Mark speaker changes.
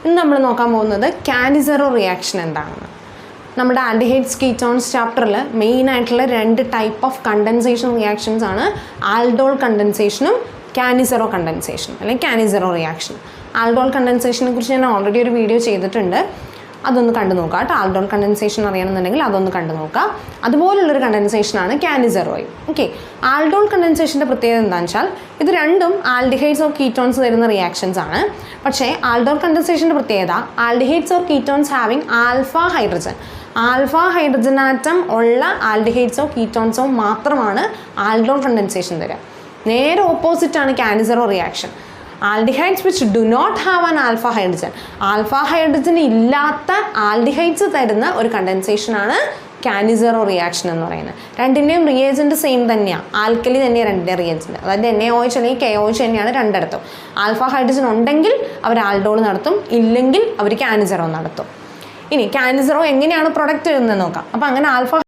Speaker 1: ഇന്ന് നമ്മൾ നോക്കാൻ പോകുന്നത് കാനിസെറോ റിയാക്ഷൻ എന്താണെന്ന്. നമ്മുടെ ആൽഡിഹൈഡ്സ് കീറ്റോൺസ് ചാപ്റ്ററിൽ മെയിനായിട്ടുള്ള 2 ടൈപ്പ് ഓഫ് കണ്ടൻസേഷൻ റിയാക്ഷൻസ് ആണ് ആൽഡോൾ കണ്ടൻസേഷനും കാനിസെറോ കണ്ടൻസേഷനും അല്ലെങ്കിൽ കാനിസെറോ റിയാക്ഷൻ. ആൽഡോൾ കണ്ടൻസേഷനെ കുറിച്ച് ഞാൻ ഓൾറെഡി ഒരു വീഡിയോ ചെയ്തിട്ടുണ്ട്, അതൊന്ന് കണ്ടു നോക്കുക കേട്ടോ. ആൽഡോൾ കണ്ടൻസേഷൻ അറിയണമെന്നുണ്ടെങ്കിൽ അതൊന്ന് കണ്ടു നോക്കുക. അതുപോലുള്ളൊരു കണ്ടൻസേഷനാണ് കാനിസെറോയും. ഓക്കെ, ആൽഡോൾ കണ്ടൻസേഷൻ്റെ പ്രത്യേകത എന്താണെന്ന് വെച്ചാൽ ഇത് രണ്ടും ആൽഡിഹൈഡ്സ് ഓർ കീറ്റോൺസ് തരുന്ന റിയാക്ഷൻസ് ആണ്. പക്ഷേ ആൽഡോൾ കണ്ടൻസേഷൻ്റെ പ്രത്യേകത aldehydes or ketones having alpha hydrogen atom ഉള്ള ആൽഡിഹൈഡ്സോ കീറ്റോൺസോ മാത്രമാണ് ആൽഡോൾ കണ്ടൻസേഷൻ തരിക. നേരെ ഓപ്പോസിറ്റാണ് Cannizzaro reaction. Aldehydes which do not have an alpha hydrogen ഇല്ലാത്ത ആൽഡിഹൈഡ്സ് തരുന്ന ഒരു കണ്ടൻസേഷനാണ് കാനിസെറോ റിയാക്ഷൻ എന്ന് പറയുന്നത്. രണ്ടിൻ്റെയും റിയേജൻറ്റ് സെയിം തന്നെയാണ്, ആൽക്കലി തന്നെയാണ് രണ്ടിൻ്റെയും റിയേജൻറ്റ്. അതായത് NaOH അല്ലെങ്കിൽ KOH തന്നെയാണ് രണ്ടിടത്തും. ആൽഫ ഹൈഡ്രജൻ ഉണ്ടെങ്കിൽ അവർ ആൽഡോൾ നടത്തും, ഇല്ലെങ്കിൽ അവർ കാനിസെറോ നടത്തും. ഇനി കാനിസെറോ എങ്ങനെയാണ് പ്രൊഡക്റ്റ് എഴുതുന്നത് നോക്കാം. അപ്പോൾ അങ്ങനെ ആൽഫ